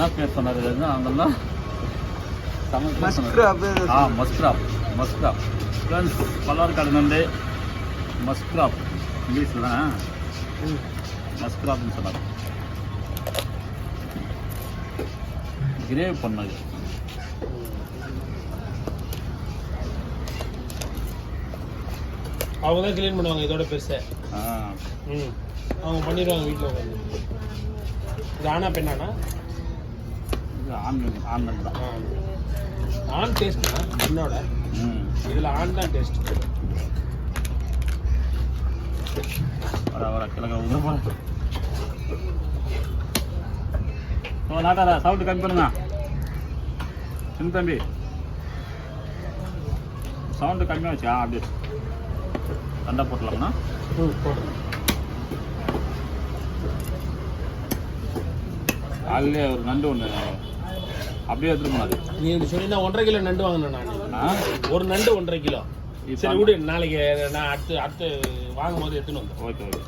என்ன பேர் சொன்னார் அங்கெல்லாம் மஸ்க்ராப். மஸ்க்ராப் ஃப்ரெண்ட்ஸ், பல்லார்காடு நண்டு மஸ்க்ராப், இங்கிலீஷில் தான் மஸ்க்ராப்னு சொன்னார். கிரேவ் பண்ணது அவங்க தான் க்ளீன் பண்ணுவாங்க. இதோட பெருசை அவங்க பண்ணிடுவாங்க வீட்டில் உட்காந்து. இது ஆனா பெண்ணானா? இது ஆண் தான். ஆண் டேஸ்ட் தான் பெண்ணோட. இதில் ஆண் தான் டேஸ்ட். வர கிழக்க உள்ள போல. ஓ நாட்டாரா சவுண்டு கம்மி பண்ணுங்க சின்ன தம்பி, சவுண்டு கம்மியாக வச்சா அப்படியே சண்டை போட்டலாம்னா போடுறேன். காலையிலே ஒரு நண்டு ஒன்று அப்படியே எடுத்துட்டு போனாது. நீ சொன்னீங்கன்னா 1.5 கிலோ நண்டு வாங்கினேன் நான். ஒரு நண்டு 1.5 கிலோ. சரி விடு, நாளைக்கு நான் அடுத்து வாங்கும் போது எடுத்துன்னு வந்தேன். Okay okay.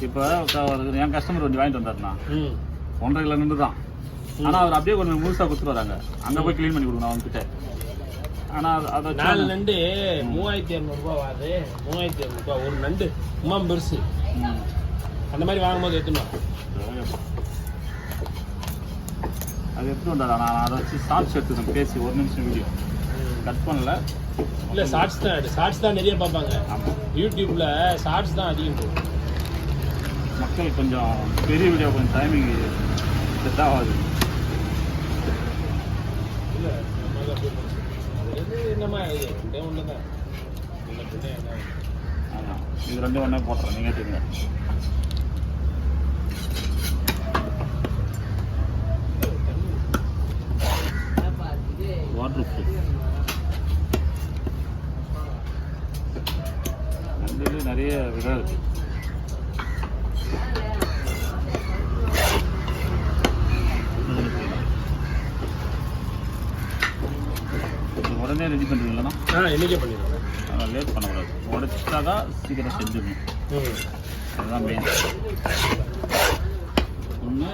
இப்போ என் கஸ்டமர் கொஞ்சம் வாங்கிட்டு வந்தாருண்ணா 1.5 கிலோ நண்டு தான். ஆனால் அவர் அப்படியே கொஞ்சம் முழுசாக கொடுத்துட்டு வராங்க. அங்கே போய் க்ளீன் பண்ணி கொடுக்கணும் அவங்ககிட்ட. ஆனால் அதை 4 நண்டு 3200 ரூபா ஆகுது. 3200 ரூபா ஒரு நண்டு சும்மா பெருசு. அந்த மாதிரி வாங்கும்போது எடுத்துணும். அது எடுத்து வந்தாரா? நான் அதை வச்சு ஷார்ட்ஸ் எடுத்துக்கணும் பேசி 1 நிமிஷம் வீடியோ கட் பண்ணல. இல்லை ஷார்ட்ஸ் தான் நிறைய பார்ப்பாங்க. யூடியூப்பில் ஷார்ட்ஸ் தான் அதிகம் போகும். மக்கள் கொஞ்சம் பெரிய வீடியோ கொஞ்சம் டைமிங் செட் ஆகாது. இல்லை என்னம்மா இது ஒன்று தான். ஆமாம், இது 2 ஒன்றே போட்டுறேன், நீங்கள் எடுத்துங்க. வாட்டர் ப்ரூஃப் நண்டுல நிறைய விதம் இருக்கு. உடனே ரெடி பண்ணுறீங்களா? என்னைக்கே பண்ணிடுவேன். லேட் பண்ணக்கூடாது. உடைச்சிட்டா தான் சீக்கிரம் செஞ்சிடணும். அதுதான் மெயின். ஒன்று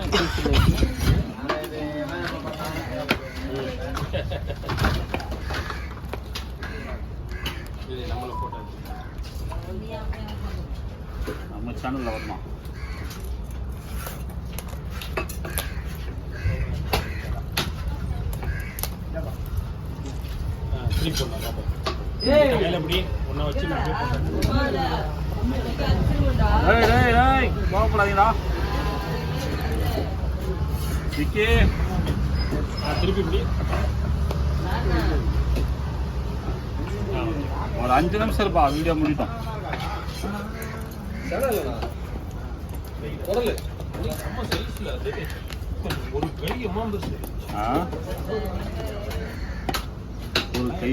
நம்ம சேனலில் வரணும். கோவப்படாதீங்களா சிக்கி. திருப்பி ஒரு 5 நிமிஷம் இருப்பா, வீடியோ முடிட்டோம். ஒரு கை ஒரு கை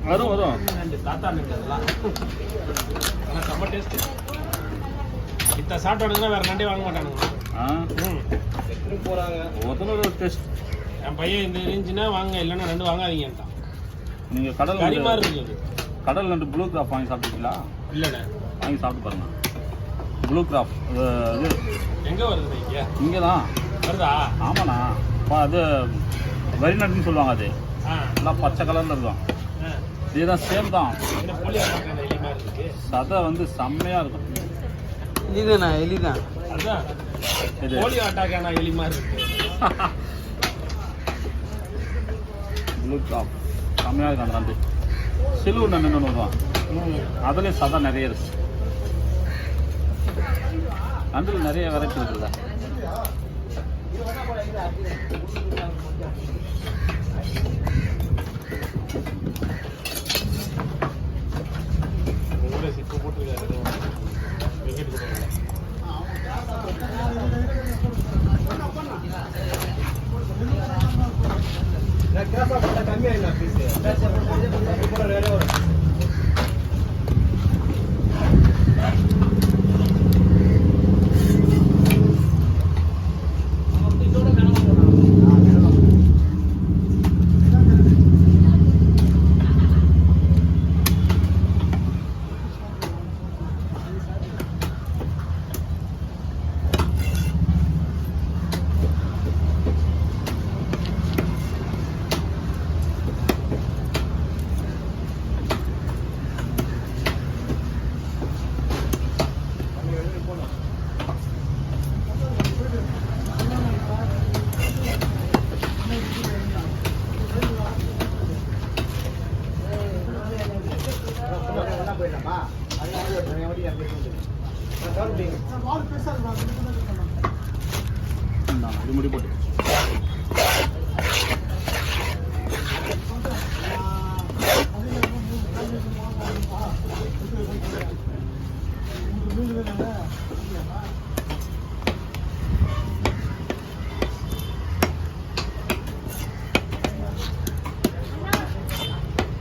வரும் தாத்தா செம்ம டேஸ்ட். இத்த சாப்பிட்டானுங்கன்னா வேற நண்டே வாங்க மாட்டானுங்க. ஒரு டேஸ்ட். என் பையன் இந்த இருந்துச்சுன்னா வாங்க, இல்லைன்னா 2 வாங்காதீங்கன்ட்டான். நீங்கள் கடல் கறி மாதிரி இருக்குது. கடல் நண்டு ப்ளூ கிராப் வாங்கி சாப்பிட்டீங்களா? இல்லைண்ணே, வாங்கி சாப்பிட்டு பாருங்க. ப்ளூ கிராப் இது எங்கே வருது? இங்கே தான் வருதா? ஆமாண்ணா. அது வரி நண்டுன்னு சொல்லுவாங்க. அது எல்லாம் பச்சை கலரில் இருக்கும். இதுதான் சேம் தான். சதை வந்து செம்மையாக இருக்கும். எலிதானா? எலிதான். அதுதான் போலியோ அட்டாக்கான எலி மாதிரி இருக்கு. ப்ளூ கிராப் செம்மையாக இருக்கும். அந்த நண்டு சிலுவர் நண்டுன்னு ஒன்று வருவான். அதுலேயும் சதை நிறைய இருக்கு. நண்டில் நிறைய வெரைட்டி இருக்குல்ல. சிப்பு போட்டுருக்காரு. இந்தாங்க, இது முடி போட்டு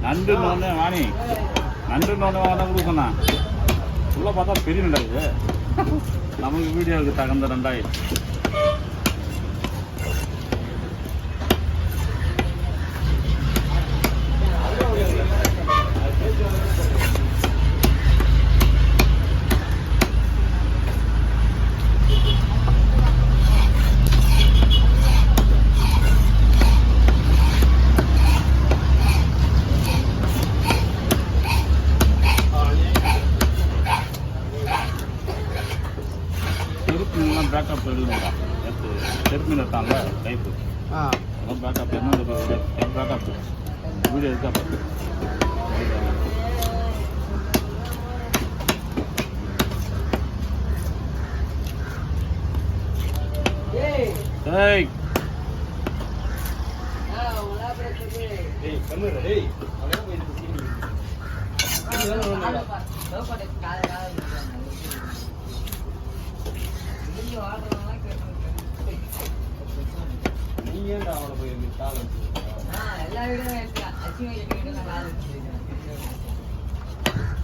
நண்டு நோன்னு வாணி நண்டு நோன்னு வாங்க கொடுக்கண்ணா உள்ள பார்த்தா பெரிய நண்டா இது நமக்கு வீடியோவுக்கு தகுந்த நண்டாய் செருப்புலாம் பேக்கப் எழுதுனா செருப்பு மீன் எடுத்தான்ல டைப்பு அதெல்லாம் பேக்கப் என்ன பேக்கப் வீடியோ இருக்கா பார்த்து ஏய்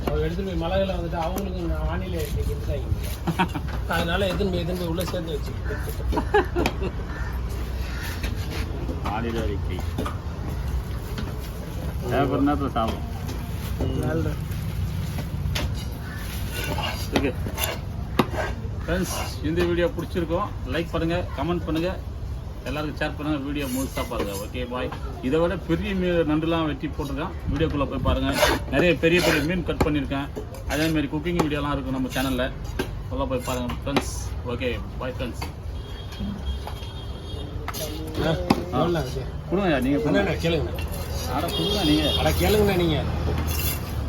அவர் எடுத்துட்டு போய் மலையில வந்துட்டு அவங்களுக்கு நான் வானிலை கொடுத்தாங்க அதனால எதுன்னு போய் உள்ள சேர்த்து வச்சு வானிலை அறிக்கை தேவைப்படுற நேரத்தில் சாப்பிடும் ஓகே ஃப்ரெண்ட்ஸ் இந்த வீடியோ பிடிச்சிருக்கோம் லைக் பண்ணுங்கள் கமெண்ட் பண்ணுங்கள் எல்லாருக்கும் ஷேர் பண்ணுங்கள் வீடியோ முழுசாக பாருங்கள் ஓகே பாய் இதை விட பெரிய மீன் நண்டுலாம் வெட்டி போட்டிருக்கேன் வீடியோக்குள்ளே போய் பாருங்கள் நிறைய பெரிய பெரிய மீன் கட் பண்ணியிருக்கேன் அதேமாரி குக்கிங் வீடியோலாம் இருக்கும் நம்ம சேனலில் உள்ள போய் பாருங்கள் ஃப்ரெண்ட்ஸ் ஓகே பாய் ஃப்ரெண்ட்ஸ் கொடுங்க நீங்கள் கேளுங்க கொடுங்க நீங்கள் கேளுங்கண்ணா நீங்கள்